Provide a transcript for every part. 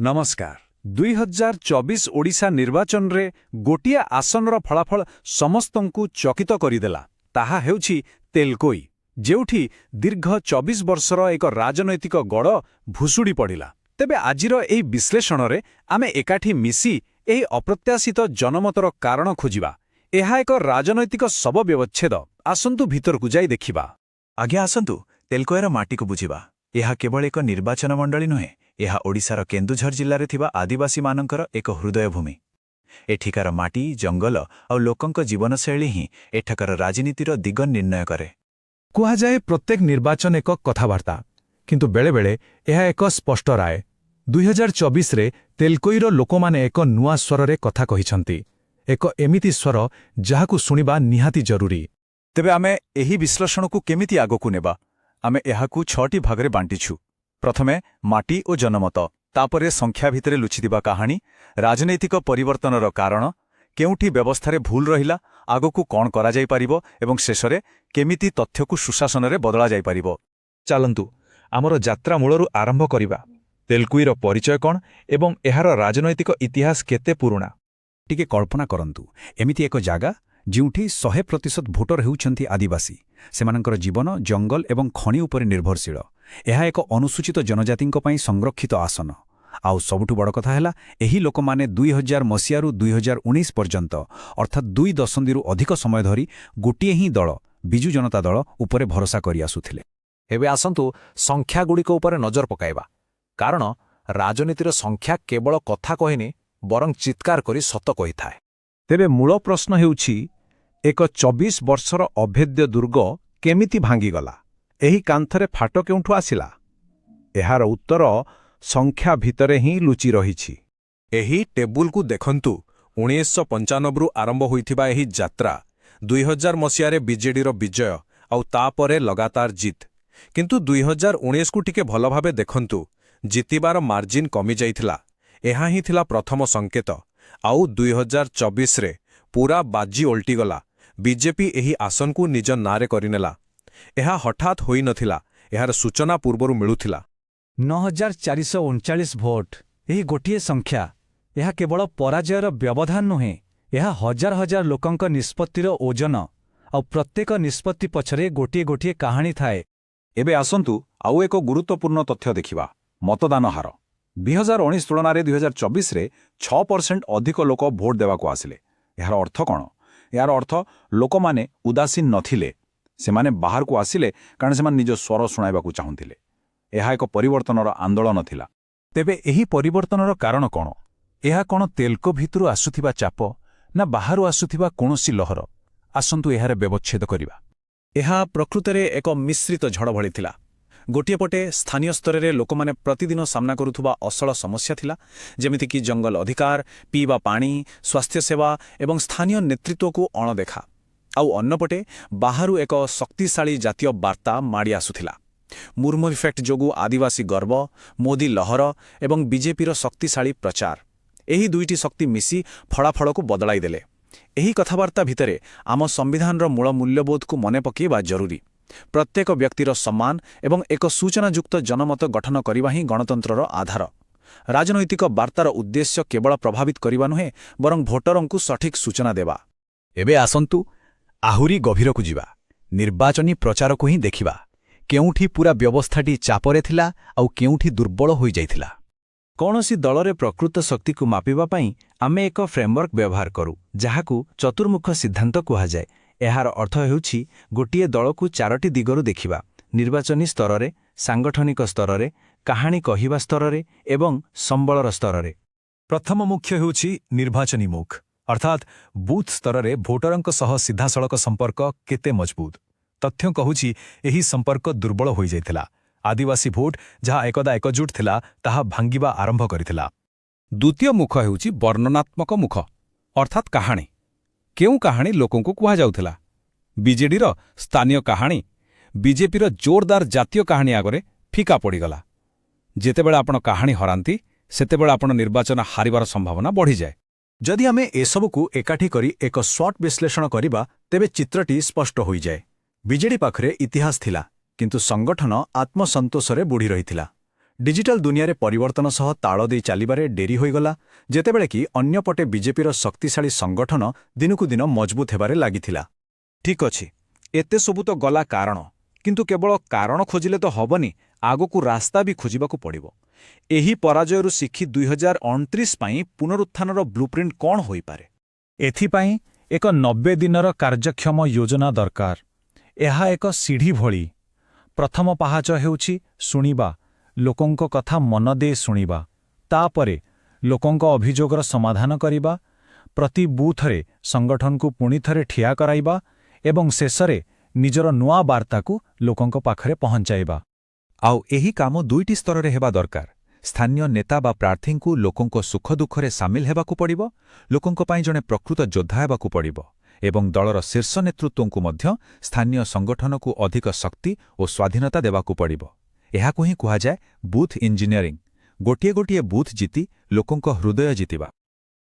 नमस्कार 2024 ओडिशा निर्वाचन रे गोटिए आसनर फलाफल समस्तंकु चकित करिदेला ताहा हेउछि तेलकोई जेउठी दीर्घ 24 वर्षर एक राजनैतिक गड़ भुसुड़ी पड़िला। तेबे आजिर एही विश्लेषण रे आमे एकाठी मिसी एही अप्रत्याशित जनमतर कारण खोजिबा। एहा एक राजनैतिक सब व्यवच्छेद। आसंतु भितरकु जाई देखिबा। आज्ञा आसंतु तेलकोयर माटी को बुझिबा। एहा केवल एक निर्वाचन मंडली नुहे, एहा ओडिशार केन्दुझर जिल्लारे थिबा आदिवासी मानकर एक हृदय भूमि। एठिकार माटी जंगल और लोकंक जीवनशैली ही एठाकर राजनीतिर दिग निर्णय करे। कुहाजाए प्रत्येक निर्वाचन एक कथबार्ता, किंतु बेले बेले यह एक स्पष्ट राय। 2024 रे तेलकोईर लोकमाने एक नुआ स्वररे कथा कहिछंती, एक एमिति स्वर जाहाकु सुनिबा निहाती जरूरी। तेबे आमे एही विश्लेषणकु केमिति आगकु नेबा? आमे एहाकु 6टी भागरे बांटिछु। प्रथमे माटी और जनमत, तापरे संख्या भितरे लुचिदिबा कहानी, राजनैतिक परिवर्तनर कारण, केउठी व्यवस्थारे भूल रहिला, आगकु कौन करा जाई पारिबो एवं शेषरे केमिति तथ्यकु सुशासनरे बदला जाई पारिबो। चालंतु आमर यात्रा मूलरू आरंभ करिबा। तेलकोईर परिचय कौन एवं एहार राजनैतिक इतिहास केते पुरुणा। टिके कल्पना करंतु एमिति एक जागा जिउठी 100% भोटर हेउछंती आदिवासी। सेमानंकर जीवन जंगल एवं खनि उपरे निर्भरशील। एहा एक अनुसूचित जनजातिंक पई संरक्षित आसन। आउ सबुठु बड़ कथा हैला एही लोकमाने 2000 मसियारु 2019 पर्यंत अर्थात 2 दशंधिरु अधिक समय धरी गोटिए ही दल बिजु जनता दल उपरे भरोसा करि आसुथिले। एबे आसंतु संख्यागुड़िक उपरे नजर पकाइबा, कारण राजनीतिर संख्या केवल कथा कहेनि बरं चित्कार करी सत कही थाए। तेबे मूल प्रश्न हेउछि एक 24 वर्षर अभेद्य दुर्ग केमिति भांगीगला? एही कांथरे फाट केउठु आसिला? एहार उत्तर संख्या भितरे ही लुचि रहिछि। एही टेबुलकु देखंतु 1995 रु आरंभ होइथिबा एही यात्रा 2000 मसियारे बीजेडीर विजय आउ तापरे लगातार जीत। किंतु 2019 कु टिके भल भाबे देखंतु जितिबार मार्जिन कमी जाइथिला। एहा ही थिला प्रथम संकेत। आउ 2024 रे पूरा बाजी ओल्टी गला। बीजेपी एही आसन को निज नारे करिनेला। एहा हठात होई नथिला, एहार सूचना पूर्वरु मिलुथिला। 9439 भोट एही गोटिए संख्या। एहा केवल पराजयर व्यवधान नुहे, एहा हजार हजार लोकंक निष्पत्तिर ओजन। और प्रत्येक निष्पत्ति पछरे गोटिए गोटिए कहानी थाए। एबे आसंतु आउ एक गुरुत्वपूर्ण तथ्य देखिबा, मतदान हार। 2019 तुलनारे 2024 रे 6% अधिक लोक भोट देवाको आसिले। यार अर्थ कौन? यार अर्थ लोकमाने उदासीन नथिले, सेमाने बाहर को आसिले कारण सेमान निज स्वर सुनाइबाकु चाहुथिले। एहा एक परिवर्तनर आंदोलन थिला। तेबे एही परिवर्तनर कारण कौन? एहा कौन तेलको भितरु आसुथिबा चाप ना बाहरु आसुथिबा कोनोसी लहर? आसंतु एहारे व्यवच्छेद करिबा। एहा प्रकृतरे एक मिश्रित झड़ भଳି थिला। गोटिए पटे स्थानीय स्तर रे लोकमाने प्रतिदिन सामना करुथुबा असल समस्या थिला, जेमिति कि जंगल अधिकार, पीवा पानी, स्वास्थ्य सेवा एवं स्थानीय नेतृत्व को अणदेखा। आउ अन्नपटे बाहरु एक शक्तिशाली जातीय वार्ता माड़ी आसुथिला। मुर्मू इफेक्ट जोगु आदिवासी गर्व, मोदी लहर एवं बीजेपीर शक्तिशाली प्रचार, एही दुईटी शक्ति मिसी फलाफल को बदलाई देले। एही कथावार्ता भितरे आम संविधानर मूल मूल्यबोध को मने पकेइबा जरूरी। प्रत्येक व्यक्तिर सम्मान एवं एक सूचनायुक्त जनमत गठन करिबा ही गणतंत्रर आधार। राजनैतिक वार्तार उद्देश्य केवल प्रभावित करिबा नुहे, बरं भोटरंकु सठिक सूचना देबा। एबे आसंतु आहुरी गभीरकु जिबा, निर्वाचनी प्रचारकु ही देखिबा। केउठी पूरा व्यवस्थाटी चापरे थिला आउ केउठी दुर्बल होई जाइथिला। कौनसी दलरे प्रकृत शक्ति को मापिबा पई आमे एक फ्रेमवर्क व्यवहार करू, जाहाकु चतुर्मुख सिद्धांत कुहाजाए। एहार अर्थ हेउछि गोटिए दलकु 4टी दिगरु देखिबा, निर्वाचनी स्तररे, सांगठनिक स्तररे, कहानी कहिबा स्तररे एवं संबलर स्तररे। प्रथम मुख्य हेउछि निर्वाचनी मुख, अर्थात बूथ स्तररे भोटरंक सह सीधासळक संपर्क केते मजबूत। तथ्य कहुछि एही संपर्क दुर्बल होई जाइथिला। आदिवासी भोट जहाँ एकदा एकजुट थिला ताहा भांगिबा आरंभ करिथिला। द्वितीय मुख हेउछि वर्णनात्मक मुख, अर्थात कहानी। केउ कहानी लोकंकु कुहा जाउथिला? बीजेडीर स्थानीय कहानी बीजेपीर जोरदार जातीय कहानी आगरे फिका पड़ीगला। जेतेबेले आपण कहानी हरांती सेतेबेले आपण निर्वाचन हारिबार संभावना बढ़ी जाए। जदि आमे एसबुकु एकाठी करी एक स्वट विश्लेषण करिबा, तेबे चित्रटी स्पष्ट होई जाए। बीजेडी पाखरे इतिहास थिला, किंतु संगठन आत्मसंतोषरे बुढ़ी रहिथिला। ଡିଜିଟାଲ ଦୁନିଆରେ ପରିବର୍ତ୍ତନ ସହ ତାଳ ଦେଇ ଚାଲିବାରେ ଡେରି ହୋଇଗଲା, ଯେତେବେଳେ କି ଅନ୍ୟପଟେ ବିଜେପିର ଶକ୍ତିଶାଳୀ ସଂଗଠନ ଦିନକୁ ଦିନ ମଜବୁତ ହେବାରେ ଲାଗିଥିଲା। ଠିକ୍ ଅଛି, ଏତେ ସବୁ ତ ଗଲା କାରଣ, କିନ୍ତୁ କେବଳ କାରଣ ଖୋଜିଲେ ତ ହବନି, ଆଗକୁ ରାସ୍ତା ବି ଖୋଜିବାକୁ ପଡ଼ିବ। ଏହି ପରାଜୟରୁ ଶିଖି 2029 ପାଇଁ ପୁନରୁତ୍ଥାନର ବ୍ଲୁପ୍ରିଣ୍ଟ କ'ଣ ହୋଇପାରେ? ଏଥିପାଇଁ ଏକ 90 ଦିନର କାର୍ଯ୍ୟକ୍ଷମ ଯୋଜନା ଦରକାର। ଏହା ଏକ ସିଢ଼ି ଭଳି। ପ୍ରଥମ ପାହାଚ ହେଉଛି ଶୁଣିବା, ଲୋକଙ୍କ କଥା ମନ ଦେଇ ଶୁଣିବା। ତାପରେ ଲୋକଙ୍କ ଅଭିଯୋଗର ସମାଧାନ କରିବା, ପ୍ରତି ବୁଥରେ ସଂଗଠନକୁ ପୁଣିଥରେ ଠିଆ କରାଇବା ଏବଂ ଶେଷରେ ନିଜର ନୂଆ ବାର୍ତ୍ତାକୁ ଲୋକଙ୍କ ପାଖରେ ପହଞ୍ଚାଇବା। ଆଉ ଏହି କାମ ଦୁଇଟି ସ୍ତରରେ ହେବା ଦରକାର। ସ୍ଥାନୀୟ ନେତା ବା ପ୍ରାର୍ଥୀଙ୍କୁ ଲୋକଙ୍କ ସୁଖ ଦୁଃଖରେ ସାମିଲ ହେବାକୁ ପଡ଼ିବ, ଲୋକଙ୍କ ପାଇଁ ଜଣେ ପ୍ରକୃତ ଯୋଦ୍ଧା ହେବାକୁ ପଡ଼ିବ, ଏବଂ ଦଳର ଶୀର୍ଷ ନେତୃତ୍ୱଙ୍କୁ ମଧ୍ୟ ସ୍ଥାନୀୟ ସଂଗଠନକୁ ଅଧିକ ଶକ୍ତି ଓ ସ୍ୱାଧୀନତା ଦେବାକୁ ପଡ଼ିବ। ଏହାକୁ ହିଁ କୁହାଯାଏ ବୁଥ୍ ଇଞ୍ଜିନିୟରିଂ। ଗୋଟିଏ ଗୋଟିଏ ବୁଥ୍ ଜିତି ଲୋକଙ୍କ ହୃଦୟ ଜିତିବା।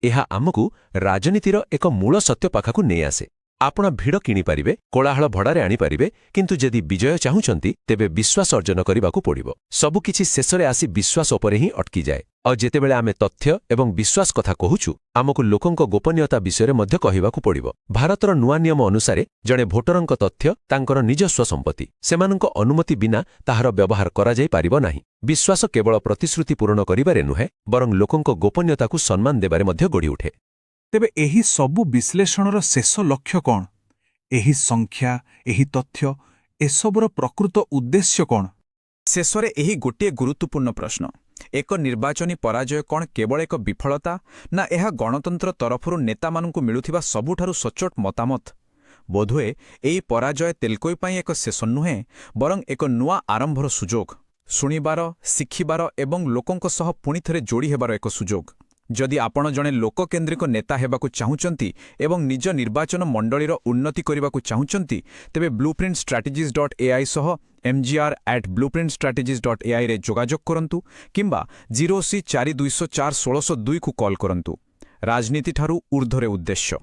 ଏହା ଆମକୁ ରାଜନୀତିର ଏକ ମୂଳ ସତ୍ୟ ପାଖକୁ ନେଇ ଆସେ। ଆପଣ ଭିଡ଼ କିଣିପାରିବେ, କୋଳାହଳ ଭଡ଼ାରେ ଆଣିପାରିବେ, କିନ୍ତୁ ଯଦି ବିଜୟ ଚାହୁଁଛନ୍ତି ତେବେ ବିଶ୍ୱାସ ଅର୍ଜନ କରିବାକୁ ପଡ଼ିବ। ସବୁକିଛି ଶେଷରେ ଆସି ବିଶ୍ୱାସ ଉପରେ ହିଁ ଅଟକିଯାଏ। ଆଉ ଯେତେବେଳେ ଆମେ ତଥ୍ୟ ଏବଂ ବିଶ୍ୱାସ କଥା କହୁଛୁ, ଆମକୁ ଲୋକଙ୍କ ଗୋପନୀୟତା ବିଷୟରେ ମଧ୍ୟ କହିବାକୁ ପଡ଼ିବ। ଭାରତର ନୂଆ ନିୟମ ଅନୁସାରେ ଜଣେ ଭୋଟରଙ୍କ ତଥ୍ୟ ତାଙ୍କର ନିଜସ୍ୱ ସମ୍ପତ୍ତି। ସେମାନଙ୍କ ଅନୁମତି ବିନା ତାହାର ବ୍ୟବହାର କରାଯାଇପାରିବ ନାହିଁ। ବିଶ୍ୱାସ କେବଳ ପ୍ରତିଶ୍ରୁତି ପୂରଣ କରିବାରେ ନୁହେଁ, ବରଂ ଲୋକଙ୍କ ଗୋପନୀୟତାକୁ ସମ୍ମାନ ଦେବାରେ ମଧ୍ୟ ଗଢ଼ିଉଠେ। ତେବେ ଏହି ସବୁ ବିଶ୍ଳେଷଣର ଶେଷ ଲକ୍ଷ୍ୟ କ'ଣ? ଏହି ସଂଖ୍ୟା, ଏହି ତଥ୍ୟ, ଏସବୁର ପ୍ରକୃତ ଉଦ୍ଦେଶ୍ୟ କ'ଣ? ଶେଷରେ ଏହି ଗୋଟିଏ ଗୁରୁତ୍ୱପୂର୍ଣ୍ଣ ପ୍ରଶ୍ନ, ଏକ ନିର୍ବାଚନୀ ପରାଜୟ କ'ଣ କେବଳ ଏକ ବିଫଳତା, ନା ଏହା ଗଣତନ୍ତ୍ର ତରଫରୁ ନେତାମାନଙ୍କୁ ମିଳୁଥିବା ସବୁଠାରୁ ସଚ୍ଚୋଟ ମତାମତ? ବୋଧହୁଏ ଏହି ପରାଜୟ ତେଲକୋଇ ପାଇଁ ଏକ ଶେଷ ନୁହେଁ, ବରଂ ଏକ ନୂଆ ଆରମ୍ଭର ସୁଯୋଗ, ଶୁଣିବାର, ଶିଖିବାର ଏବଂ ଲୋକଙ୍କ ସହ ପୁଣିଥରେ ଯୋଡ଼ି ହେବାର ଏକ ସୁଯୋଗ। ଯଦି ଆପଣ ଜଣେ ଲୋକକେନ୍ଦ୍ରିକ ନେତା ହେବାକୁ ଚାହୁଁଛନ୍ତି ଏବଂ ନିଜ ନିର୍ବାଚନ ମଣ୍ଡଳୀର ଉନ୍ନତି କରିବାକୁ ଚାହୁଁଛନ୍ତି, ତେବେ blueprintstrategies.ai ସହ mgr@blueprintstrategies.ai ରେ ଯୋଗାଯୋଗ କରନ୍ତୁ କିମ୍ବା 0c42041602 କୁ କଲ୍ କରନ୍ତୁ। ରାଜନୀତିଠାରୁ ଊର୍ଦ୍ଧ୍ୱରେ ଉଦ୍ଦେଶ୍ୟ।